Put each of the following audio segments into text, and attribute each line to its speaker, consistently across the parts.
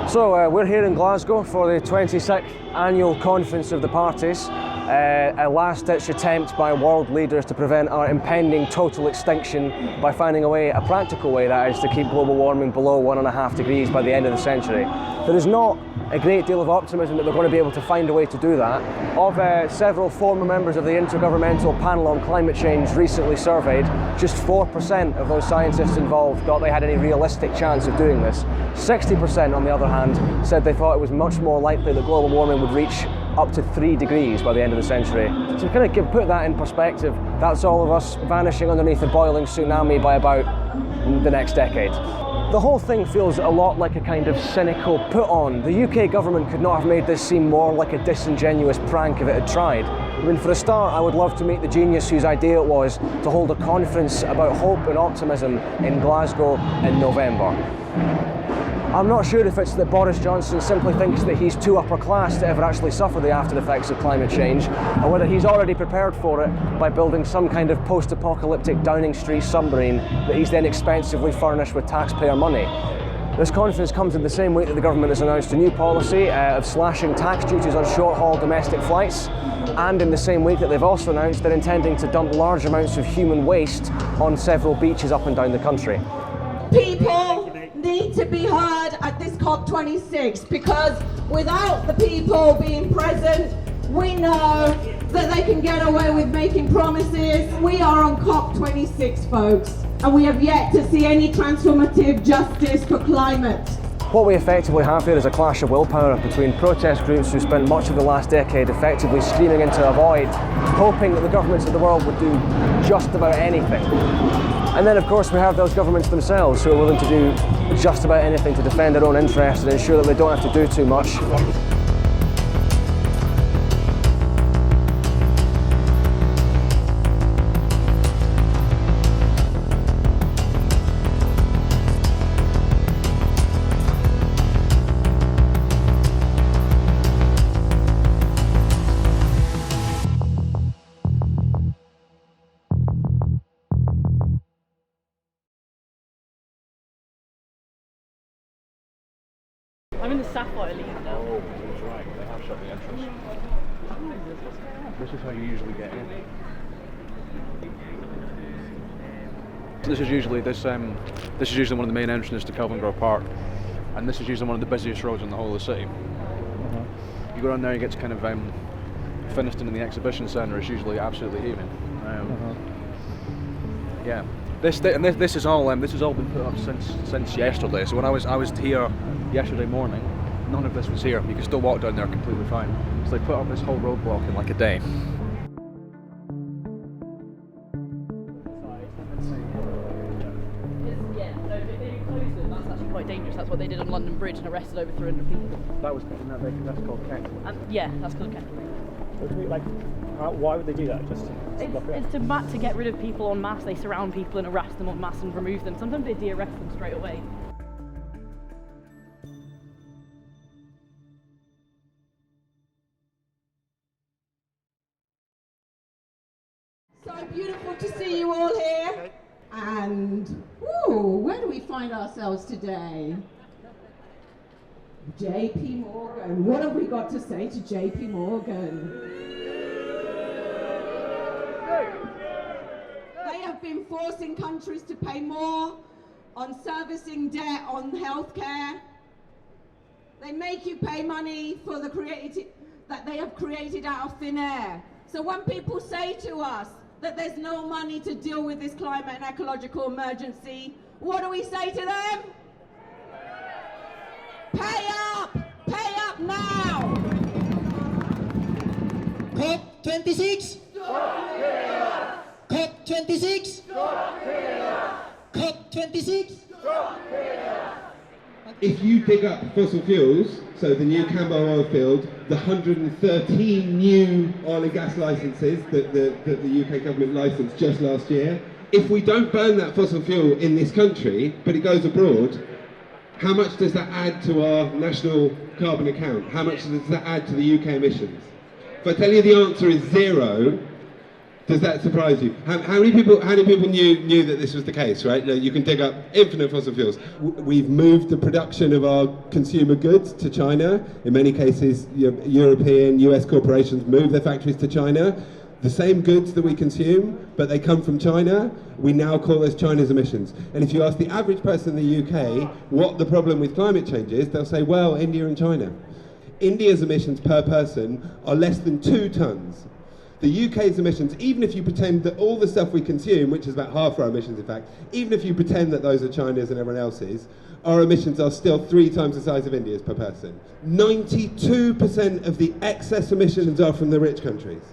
Speaker 1: So we're here in Glasgow for the 26th annual conference of the parties, a last-ditch attempt by world leaders to prevent our impending total extinction by finding a practical way, that is, to keep global warming below 1.5 degrees by the end of the century. There is not a great deal of optimism that we're going to be able to find a way to do that. Of several former members of the Intergovernmental Panel on Climate Change recently surveyed, just 4% of those scientists involved thought they had any realistic chance of doing this. 60%, on the other hand, said they thought it was much more likely that global warming would reach up to 3 degrees by the end of the century. To kind of put that in perspective, that's all of us vanishing underneath a boiling tsunami by about the next decade. The whole thing feels a lot like a kind of cynical put-on. The UK government could not have made this seem more like a disingenuous prank if it had tried. I mean, for a start, I would love to meet the genius whose idea it was to hold a conference about hope and optimism in Glasgow in November. I'm not sure if it's that Boris Johnson simply thinks that he's too upper class to ever actually suffer the after effects of climate change, or whether he's already prepared for it by building some kind of post-apocalyptic Downing Street submarine that he's then expensively furnished with taxpayer money. This conference comes in the same week that the government has announced a new policy of slashing tax duties on short-haul domestic flights, and in the same week that they've also announced they're intending to dump large amounts of human waste on several beaches up and down the country.
Speaker 2: People need to be heard at this COP26, because without the people being present, we know that they can get away with making promises. We are on COP26, folks, and we have yet to see any transformative justice for climate.
Speaker 1: What we effectively have here is a clash of willpower between protest groups who spent much of the last decade effectively screaming into a void, hoping that the governments of the world would do just about anything. And then, of course, we have those governments themselves who are willing to do just about anything to defend their own interests and ensure that they don't have to do too much.
Speaker 3: I'm in the Sapphire League now.
Speaker 4: Oh, that's right. They have shut the entrance. This is how you usually get in. This is usually one of the main entrances to Covent Garden Park, and this is usually one of the busiest roads in the whole of the city. You go down there, you get to kind of Finiston in the exhibition centre is usually absolutely heaving. Yeah. This is all been put up since yesterday. So when I was here yesterday morning, none of this was here. You can still walk down there completely fine. So they put up this whole roadblock in like a day.
Speaker 3: Yeah, no, if they closed it, that's actually quite dangerous. That's what they did on London Bridge and arrested over 300 people.
Speaker 4: That's called Kettling.
Speaker 3: Yeah, that's called Kettling.
Speaker 5: Why would they do that?
Speaker 3: It's to get rid of people en masse. They surround people and arrest them en masse and remove them. Sometimes they de-arrest them straight away.
Speaker 2: So beautiful to see you all here. And where do we find ourselves today? JP Morgan. What have we got to say to JP Morgan? They have been forcing countries to pay more on servicing debt, on healthcare. They make you pay money for the that they have created out of thin air. So when people say to us that there's no money to deal with this climate and ecological emergency, what do we say to them? Pay up! Pay up now!
Speaker 6: COP26! COP26! COP26!
Speaker 7: If you dig up fossil fuels, so the new Cambo oil field, the 113 new oil and gas licences that the UK government licensed just last year, if we don't burn that fossil fuel in this country, but it goes abroad, how much does that add to our national carbon account? How much does that add to the UK emissions? If I tell you the answer is 0, Does that surprise you? How many people knew that this was the case, right? You can dig up infinite fossil fuels. We've moved the production of our consumer goods to China. In many cases, European, US corporations move their factories to China. The same goods that we consume, but they come from China, we now call those China's emissions. And if you ask the average person in the UK what the problem with climate change is, they'll say, well, India and China. India's emissions per person are less than 2 tons. The UK's emissions, even if you pretend that all the stuff we consume, which is about half our emissions in fact, even if you pretend that those are China's and everyone else's, our emissions are still 3 times the size of India's per person. 92% of the excess emissions are from the rich countries.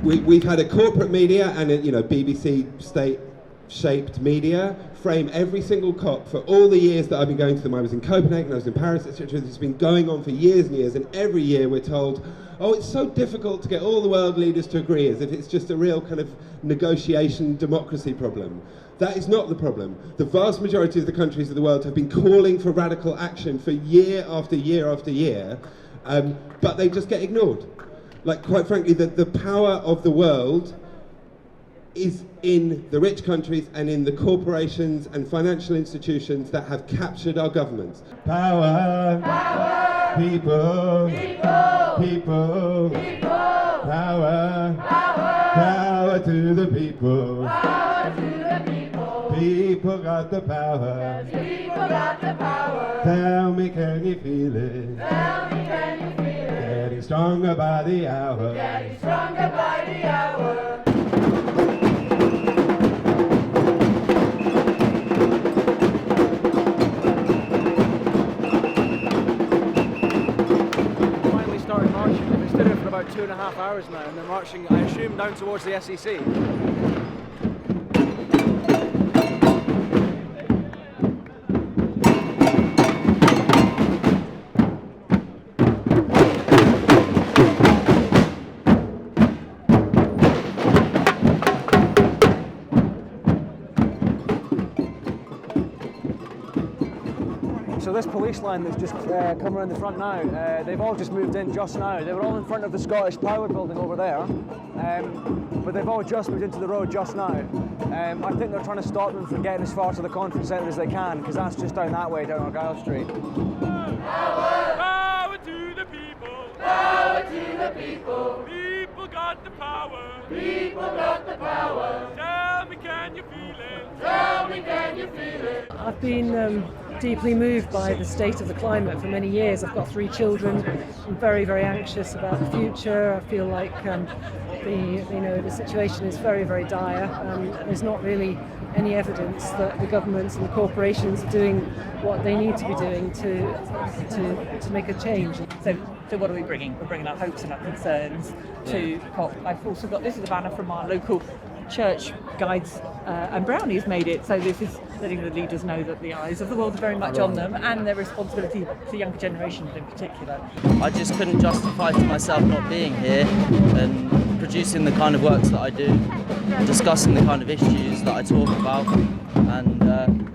Speaker 7: We've had a corporate media and BBC state-shaped media frame every single COP for all the years that I've been going to them. I was in Copenhagen, I was in Paris, etc. It's been going on for years and years, and every year we're told, oh, it's so difficult to get all the world leaders to agree, as if it's just a real kind of negotiation democracy problem. That is not the problem. The vast majority of the countries of the world have been calling for radical action for year after year after year, but they just get ignored. Like, quite frankly, the power of the world is in the rich countries and in the corporations and financial institutions that have captured our governments. Power, power, people, people, people, people, power, power, power to the people, power to the people, people got the power, people got the power. Tell me, can you feel it? Tell me, can you feel it? Getting stronger by the hour, getting stronger by the hour.
Speaker 1: About 2.5 hours now, and they're marching, I assume, down towards the SEC. So this police line that's just come around the front now, they've all just moved in just now. They were all in front of the Scottish Power building over there, but they've all just moved into the road just now. I think they're trying to stop them from getting as far to the conference centre as they can, because that's just down that way, down Argyle Street.
Speaker 8: Power! Power to the people! Power to the people! People got the power! People got the power! Tell me, can you feel it? Tell me, can you feel it?
Speaker 9: I've been deeply moved by the state of the climate for many years. I've got 3 children. I'm very, very anxious about the future. I feel like the situation is very, very dire. There's not really any evidence that the governments and the corporations are doing what they need to be doing to make a change.
Speaker 10: So what are we bringing? We're bringing our hopes and our concerns to COP. I've also got, this is a banner from our local church guides, and Brownies made it, so this is letting the leaders know that the eyes of the world are very much on them, and their responsibility to younger generations in particular.
Speaker 11: I just couldn't justify to myself not being here and producing the kind of works that I do, discussing the kind of issues that I talk about, and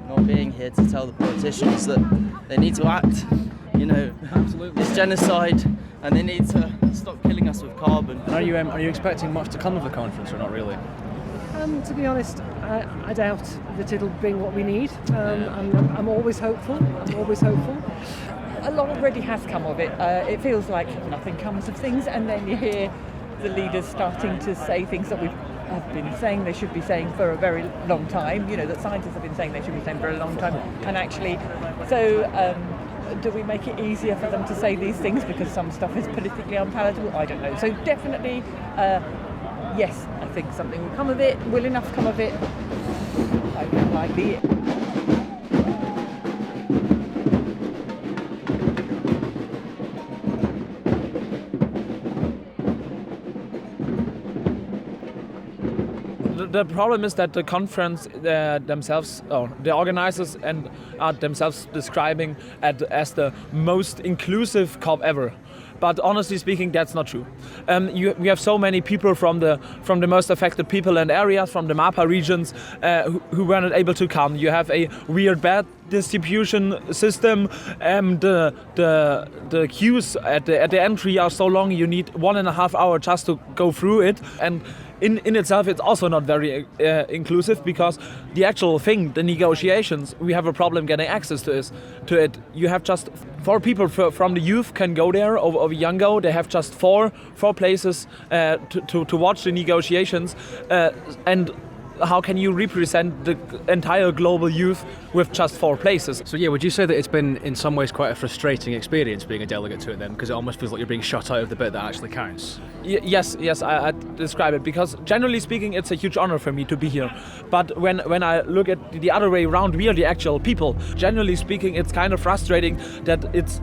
Speaker 11: not being here to tell the politicians that they need to act.
Speaker 1: Absolutely.
Speaker 11: It's genocide, and they need to stop killing us with carbon.
Speaker 1: And are you expecting much to come of the conference, or not really?
Speaker 9: To be honest, I doubt that it'll bring what we need. I'm always hopeful.
Speaker 10: A lot already has come of it. It feels like nothing comes of things, and then you hear the leaders starting to say things that we have been saying they should be saying for a very long time. That scientists have been saying they should be saying for a long time, and actually, do we make it easier for them to say these things because some stuff is politically unpalatable? I don't know. So definitely, yes, I think something will come of it. Will enough come of it? I would like the.
Speaker 12: The problem is that the conference themselves, the organizers are themselves describing it as the most inclusive COP ever. but honestly speaking, that's not true. We have so many people from the most affected people and areas, from the MAPA regions, who were not able to come. You have a weird bed distribution system. The queues at the entry are so long. You need 1.5 hours just to go through it, and in itself it's also not very inclusive, because the actual thing, the negotiations, we have a problem getting access to it. You have just 4 people from the youth can go there over Yango. They have just four places to watch the negotiations, and how can you represent the entire global youth with just 4 places?
Speaker 4: So yeah, would you say that it's been in some ways quite a frustrating experience being a delegate to it then? Because it almost feels like you're being shut out of the bit that actually counts.
Speaker 12: Yes, I describe it, because generally speaking it's a huge honor for me to be here. But when I look at the other way around, we are the actual people. Generally speaking, it's kind of frustrating that it's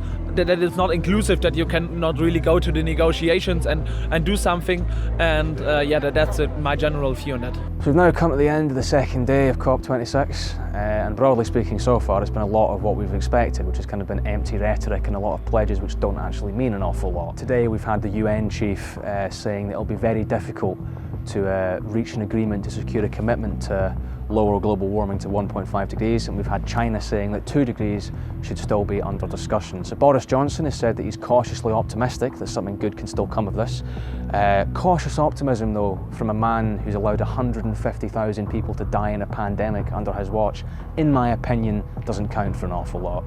Speaker 12: not inclusive, that you cannot really go to the negotiations and do something, and that's my general view on that.
Speaker 1: So we've now come to the end of the second day of COP26, and broadly speaking so far it's been a lot of what we've expected, which has kind of been empty rhetoric and a lot of pledges which don't actually mean an awful lot. Today we've had the UN chief saying that it'll be very difficult to reach an agreement to secure a commitment to lower global warming to 1.5 degrees, and we've had China saying that 2 degrees should still be under discussion. So Boris Johnson has said that he's cautiously optimistic that something good can still come of this. Cautious optimism though, from a man who's allowed 150,000 people to die in a pandemic under his watch, in my opinion, doesn't count for an awful lot.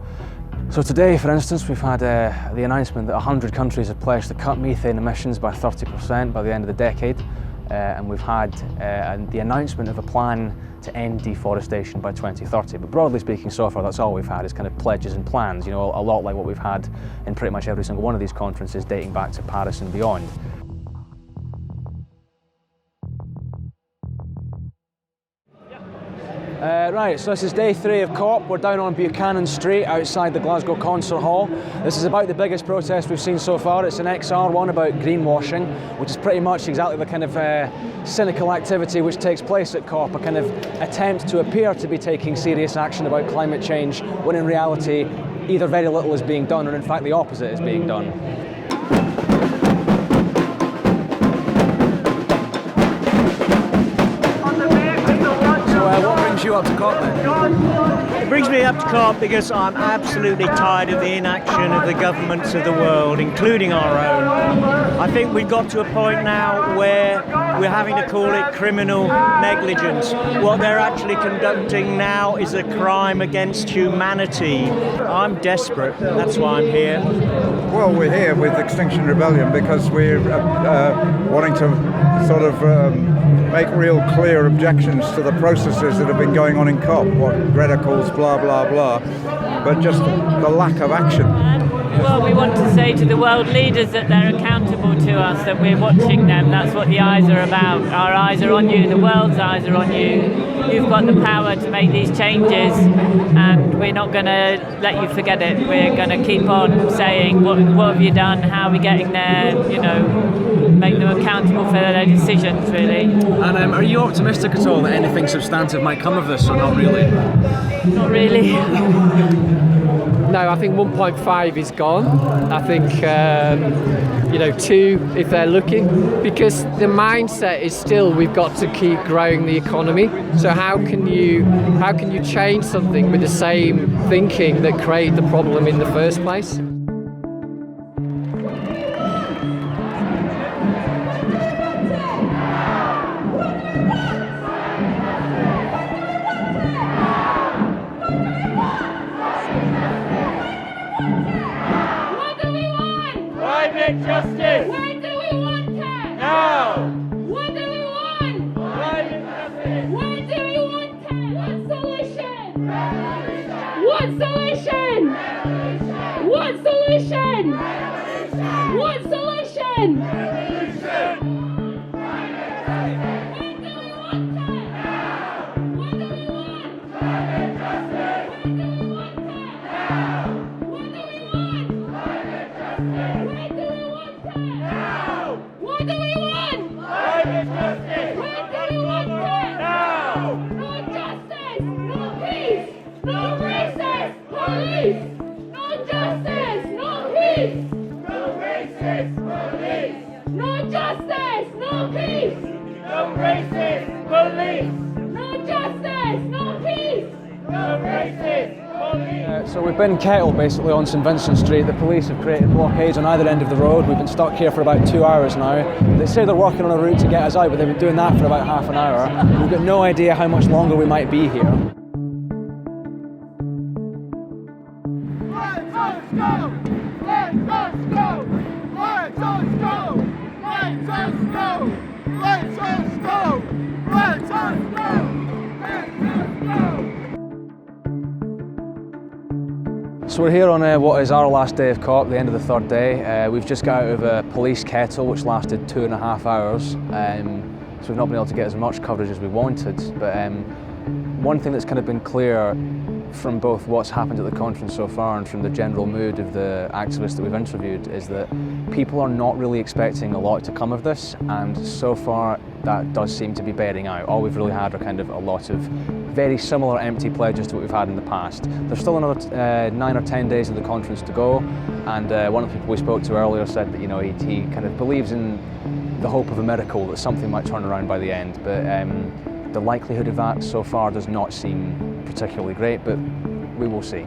Speaker 1: So today, for instance, we've had the announcement that 100 countries have pledged to cut methane emissions by 30% by the end of the decade. And we've had the announcement of a plan to end deforestation by 2030. But broadly speaking, so far, that's all we've had is kind of pledges and plans, you know, a lot like what we've had in pretty much every single one of these conferences dating back to Paris and beyond. Right, so this is day 3 of COP. We're down on Buchanan Street outside the Glasgow Concert Hall. This is about the biggest protest we've seen so far. It's an XR one about greenwashing, which is pretty much exactly the kind of cynical activity which takes place at COP, a kind of attempt to appear to be taking serious action about climate change, when in reality either very little is being done or in fact the opposite is being done. What brings you up to COP then?
Speaker 13: It brings me up to COP because I'm absolutely tired of the inaction of the governments of the world, including our own. I think we've got to a point now where we're having to call it criminal negligence. What they're actually conducting now is a crime against humanity. I'm desperate, that's why I'm here.
Speaker 14: Well, we're here with Extinction Rebellion because we're wanting to sort of make real clear objections to the processes that have been going on in COP, what Greta calls blah, blah, blah, but just the lack of action.
Speaker 15: Well, we want to say to the world leaders that they're accountable to us, that we're watching them. That's what the eyes are about. Our eyes are on you, the world's eyes are on you. You've got the power to make these changes, and we're not going to let you forget it. We're going to keep on saying, what have you done, how are we getting there, you know, make them accountable for their decisions, really.
Speaker 4: And are you optimistic at all that anything substantive might come of this, or not really?
Speaker 15: Not really.
Speaker 16: No, I think 1.5 is gone. I think, 2 if they're looking, because the mindset is still we've got to keep growing the economy. So how can you change something with the same thinking that created the problem in the first place?
Speaker 8: Justice! Where do we want it? Now! What do we want? Climate justice! Where do we want it? What solution? Revolution! What solution? Revolution! What solution? Revolution! What solution? Revolution! No justice, no peace! No racism! racist police! No justice! No peace! No racist police!
Speaker 1: So we've been kettle basically on St Vincent Street. The police have created blockades on either end of the road. We've been stuck here for about 2 hours now. They say they're working on a route to get us out, but they've been doing that for about half an hour. We've got no idea how much longer we might be here.
Speaker 8: Let us go! Let us go! Let us go! Let us go! Let us go! Let us go!
Speaker 1: So we're here on what is our last day of COP, the end of the third day. We've just got out of a police kettle which lasted 2.5 hours. So we've not been able to get as much coverage as we wanted. But one thing that's kind of been clear from both what's happened at the conference so far and from the general mood of the activists that we've interviewed is that people are not really expecting a lot to come of this, and so far that does seem to be bearing out. All we've really had are kind of a lot of very similar empty pledges to what we've had in the past. There's still another 9 or 10 days of the conference to go, and one of the people we spoke to earlier said that he kind of believes in the hope of a miracle, that something might turn around by the end, but the likelihood of that so far does not seem particularly great, but we will see.